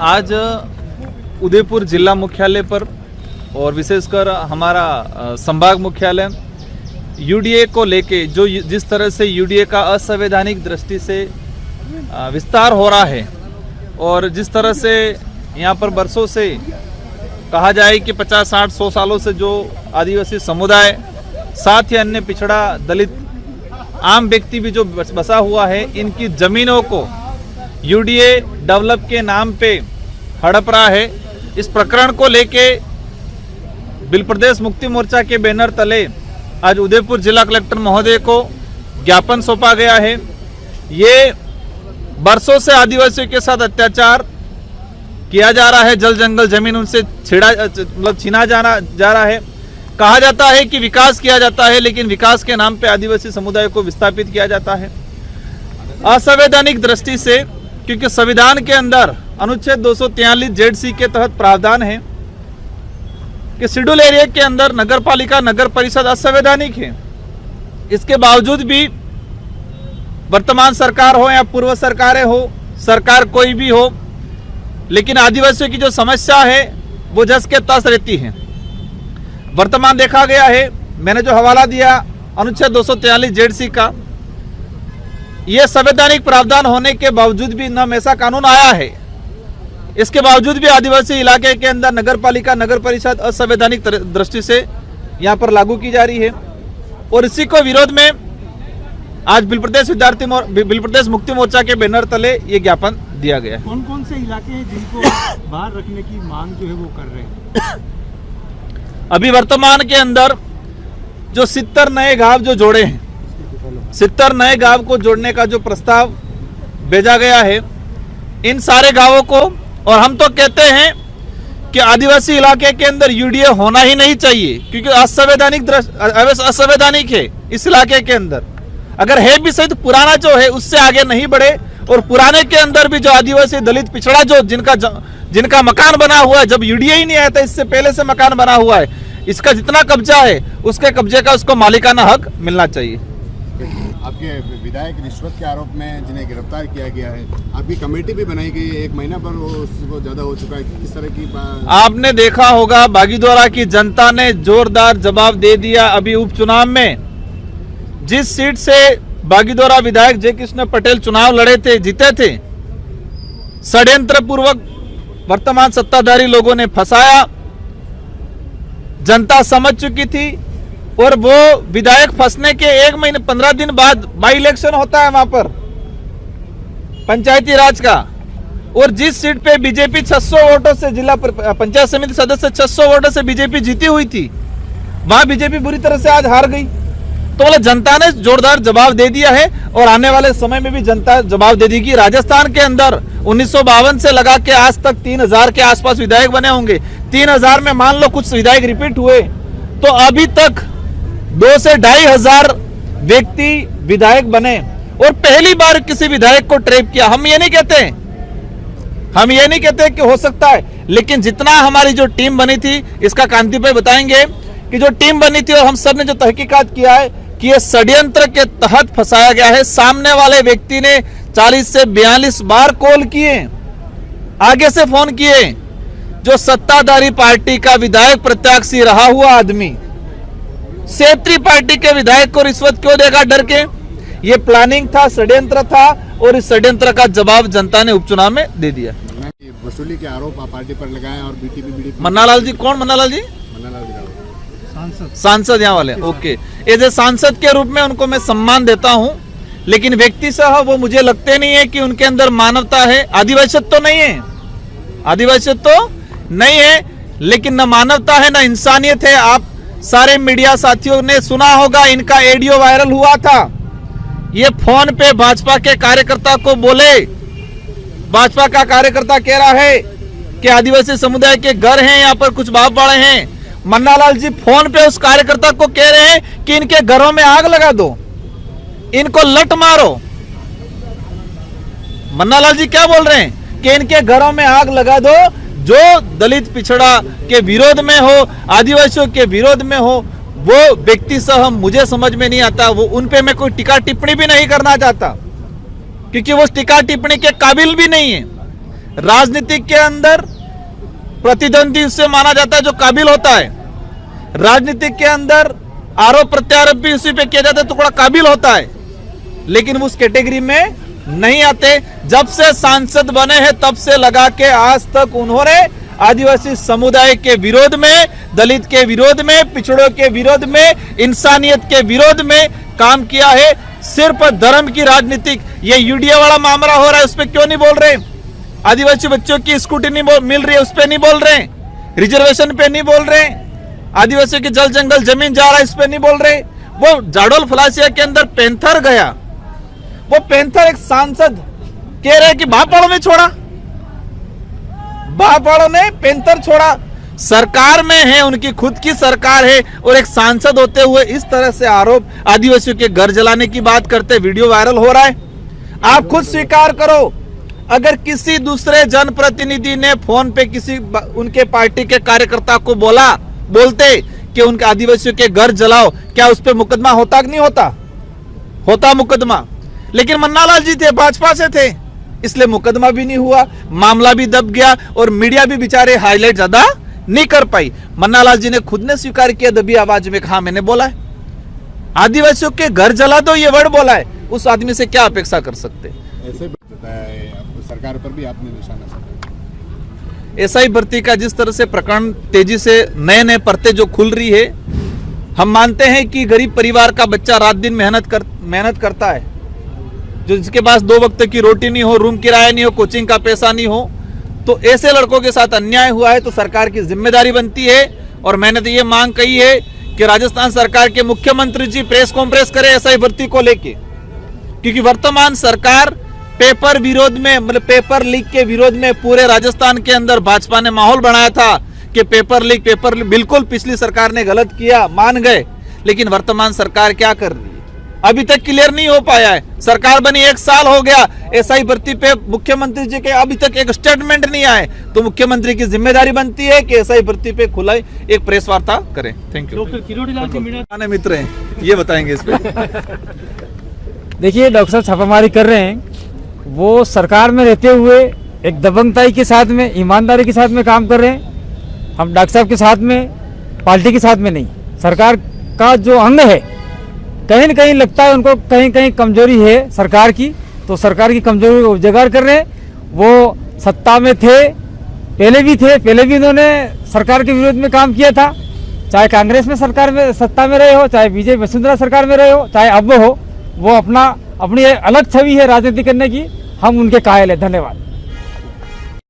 आज उदयपुर जिला मुख्यालय पर और विशेषकर हमारा संभाग मुख्यालय यूडीए को लेके जो जिस तरह से यूडीए का असंवैधानिक दृष्टि से विस्तार हो रहा है और जिस तरह से यहाँ पर बरसों से कहा जाए कि 50, 60, 100 सालों से जो आदिवासी समुदाय साथ ही अन्य पिछड़ा दलित आम व्यक्ति भी जो बसा हुआ है, इनकी जमीनों को यूडीए डेवलप के नाम पे हड़प रहा है। इस प्रकरण को लेके बिल प्रदेश मुक्ति मोर्चा के बैनर तले आज उदयपुर जिला कलेक्टर महोदय को ज्ञापन सौंपा गया है। ये बरसों से आदिवासियों के साथ अत्याचार किया जा रहा है, जल जंगल जमीन उनसे छीना जा रहा है। कहा जाता है कि विकास किया जाता है, लेकिन विकास के नाम पे आदिवासी समुदाय को विस्थापित किया जाता है असंवैधानिक दृष्टि से, क्योंकि संविधान के अंदर अनुच्छेद 243 ZC के तहत प्रावधान है कि शेड्यूल एरिया के अंदर नगर पालिका नगर परिषद असंवैधानिक है। इसके बावजूद भी वर्तमान सरकार हो या पूर्व सरकारें हो, सरकार कोई भी हो, लेकिन आदिवासियों की जो समस्या है वो जस के तस रहती है। वर्तमान देखा गया है, मैंने जो हवाला दिया अनुच्छेद 243 ZC का, यह संवैधानिक प्रावधान होने के बावजूद भी न ऐसा कानून आया है, इसके बावजूद भी आदिवासी इलाके के अंदर नगर पालिका नगर परिषद असंवैधानिक दृष्टि से यहाँ पर लागू की जा रही है। और इसी को विरोध में आज बिल प्रदेश मुक्ति मोर्चा के बैनर तले ये ज्ञापन दिया गया है। कौन कौन से इलाके हैं जिनको बाहर रखने की मांग जो है वो कर रहे हैं? अभी वर्तमान के अंदर जो 70 नए गांव जो जोड़े हैं, 70 नए गांव को जोड़ने का जो प्रस्ताव भेजा गया है, इन सारे गांवों को, और हम तो कहते हैं कि आदिवासी इलाके के अंदर यूडीए होना ही नहीं चाहिए, क्योंकि असंवैधानिक है इस इलाके के अंदर। अगर है भी सही तो पुराना जो है उससे आगे नहीं बढ़े, और पुराने के अंदर भी जो आदिवासी दलित पिछड़ा जो जिनका मकान बना हुआ है, जब यूडीए ही नहीं आया था इससे पहले से मकान बना हुआ है, इसका जितना कब्जा है उसके कब्जे का उसको मालिकाना हक मिलना चाहिए। आपके विधायक रिश्वत के आरोप में जिन्हें गिरफ्तार किया गया है, आपकी कमेटी भी बनाई गई है, 1 महीना पर उसको ज्यादा हो चुका है, किस तरह की आपने देखा होगा बागीदोरा की जनता ने जोरदार जवाब दे दिया। अभी उपचुनाव में जिस सीट से बागीदोरा विधायक जयकृष्ण पटेल चुनाव लड़े थे, जीते थे, षड्यंत्र पूर्वक वर्तमान सत्ताधारी लोगों ने फंसाया, जनता समझ चुकी थी। और वो विधायक फंसने के 1 महीने 15 दिन बाद बाई इलेक्शन होता है वहां पर पंचायती राज का, और जिस सीट पे बीजेपी 600 वोटों से, जिला पंचायत समिति सदस्य 600 वोटों से बीजेपी जीती हुई थी, वहां बीजेपी बुरी तरह से आज हार गई। तो बोले जनता ने जोरदार जवाब दे दिया है, और आने वाले समय में भी जनता जवाब दे देगी। राजस्थान के अंदर 1952 से लगा के आज तक 3000 के आसपास विधायक बने होंगे। 3000 में मान लो कुछ विधायक रिपीट हुए, तो अभी तक 2 से 2500 व्यक्ति विधायक बने, और पहली बार किसी विधायक को ट्रैप किया। हम ये नहीं कहते कि हो सकता है, लेकिन जितना हमारी जो टीम बनी थी, इसका कांति भाई बताएंगे कि जो टीम बनी थी और हम सब ने जो तहकीकात किया है कि ये षड्यंत्र के तहत फंसाया गया है। सामने वाले व्यक्ति ने 40 से 42 बार कॉल किए, आगे से फोन किए। जो सत्ताधारी पार्टी का विधायक प्रत्याशी रहा हुआ आदमी क्षेत्रीय पार्टी के विधायक को रिश्वत क्यों देगा डर के? ये प्लानिंग था, षड्यंत्र था, और इस षड्यंत्र का जवाब जनता ने उपचुनाव में दे दिया। वसूली के आरोप पार्टी पर लगाए, और बीटीपी मन्नालाल जी, कौन मन्नालाल जी? सांसद यहाँ वाले, ओके। एज ए सांसद के रूप में उनको मैं सम्मान देता हूँ, लेकिन व्यक्ति सह वो मुझे लगते नहीं है कि उनके अंदर मानवता है। आदिवासियत तो नहीं है, लेकिन न मानवता है न इंसानियत है। आप सारे मीडिया साथियों ने सुना होगा, इनका ऑडियो वायरल हुआ था। ये फोन पे भाजपा के कार्यकर्ता को बोले, भाजपा का कार्यकर्ता कह रहा है कि आदिवासी समुदाय के घर हैं, यहाँ पर कुछ बाप बाड़े हैं। मन्नालाल जी फोन पे उस कार्यकर्ता को कह रहे हैं कि इनके घरों में आग लगा दो, इनको लट मारो। मन्नालाल जी क्या बोल रहे हैं कि इनके घरों में आग लगा दो, जो दलित पिछड़ा के विरोध में हो, आदिवासियों के विरोध में हो, वो व्यक्ति सह मुझे समझ में नहीं आता। वो उन पे मैं कोई टीका टिप्पणी भी नहीं करना चाहता, क्योंकि वो टीका टिप्पणी के काबिल भी नहीं है। राजनीति के अंदर प्रतिद्वंदी उससे माना जाता है जो काबिल होता है। राजनीति के अंदर आरोप प्रत्यारोप भी उसी पे किया जाता है तो थोड़ा काबिल होता है, लेकिन उस कैटेगरी में नहीं आते। जब से सांसद बने हैं तब से लगा के आज तक उन्होंने आदिवासी समुदाय के विरोध में, दलित के विरोध में, पिछड़ों के विरोध में, इंसानियत के विरोध में काम किया है। सिर्फ धर्म की राजनीतिक ये यूडीए वाला मामला हो रहा है, उस पर क्यों नहीं बोल रहे? आदिवासी बच्चों की स्कूटी मिल रही है, उस पर नहीं बोल रहे। रिजर्वेशन पे नहीं बोल रहे। आदिवासियों के जल जंगल जमीन जा रहा है, इस पे नहीं बोल रहे। वो जाडोल फलासिया के अंदर पैंथर गया, वो पैंथर एक सांसद कह रहे कि भापाड़ों ने छोड़ा, भापाड़ों ने पैंथर छोड़ा। सरकार में है, उनकी खुद की सरकार है, और एक सांसद होते हुए इस तरह से आरोप आदिवासियों के घर जलाने की बात करते, वीडियो वायरल हो रहा है। आप खुद स्वीकार करो, अगर किसी दूसरे जनप्रतिनिधि ने फोन पे किसी उनके पार्टी के कार्यकर्ता को बोलते कि उनके आदिवासियों के घर जलाओ, क्या उस पे मुकदमा होता कि नहीं होता? होता मुकदमा। लेकिन मन्नालाल जी थे, भाजपा से थे, इसलिए मुकदमा भी नहीं हुआ, मामला भी दब गया और मीडिया भी बेचारे हाईलाइट ज्यादा नहीं कर पाई। मन्नालाल जी ने खुद ने स्वीकार किया दबी आवाज में, कहा मैंने बोला है आदिवासियों के घर जला दो, ये वर्ड बोला है। उस आदमी से क्या अपेक्षा कर सकते? ऐसे बताया है, सरकार पर भी आपने निशाना साधा। एसआई भर्ती का जिस तरह से प्रकरण तेजी से नए परतें जो खुल रही है, हम मानते हैं कि गरीब परिवार का बच्चा रात दिन मेहनत करता है, जो जिसके पास 2 वक्त की रोटी नहीं हो, रूम किराया नहीं हो, कोचिंग का पैसा नहीं हो, तो ऐसे लड़कों के साथ अन्याय हुआ है तो सरकार की जिम्मेदारी बनती है। और मैंने तो ये मांग कही है कि राजस्थान सरकार के मुख्यमंत्री जी प्रेस कॉन्फ्रेंस करें एसआई भर्ती को लेके, क्योंकि वर्तमान सरकार पेपर विरोध में, मतलब पेपर लीक के विरोध में पूरे राजस्थान के अंदर भाजपा ने माहौल बनाया था कि पेपर लीक बिल्कुल पिछली सरकार ने गलत किया, मान गए। लेकिन वर्तमान सरकार क्या कर रही है, अभी तक क्लियर नहीं हो पाया है। सरकार बनी 1 साल हो गया, एसआई भर्ती पे मुख्यमंत्री जी के अभी तक एक स्टेटमेंट नहीं आए, तो मुख्यमंत्री की जिम्मेदारी बनती है कि एसआई भर्ती पे खुला एक प्रेस वार्ता करें। Thank you. डॉक्टर किरोड़ीलाल जी मीणा मित्र हैं, ये बताएंगे इस पे। देखिए डॉक्टर साहब छापामारी कर रहे हैं, वो सरकार में रहते हुए एक दबंगताई के साथ में, ईमानदारी के साथ में काम कर रहे हैं। हम डॉक्टर साहब के साथ में, पार्टी के साथ में नहीं, सरकार का जो अंग है, कहीं न कहीं लगता है उनको कहीं कमजोरी है सरकार की, तो सरकार की कमजोरी को उजागर कर रहे हैं। वो सत्ता में थे, पहले भी इन्होंने सरकार के विरोध में काम किया था, चाहे कांग्रेस में सरकार में सत्ता में रहे हो, चाहे बीजेपी वसुंधरा सरकार में रहे हो, चाहे अब हो। वो अपनी अलग छवि है राजनीति करने की, हम उनके कायल है। धन्यवाद।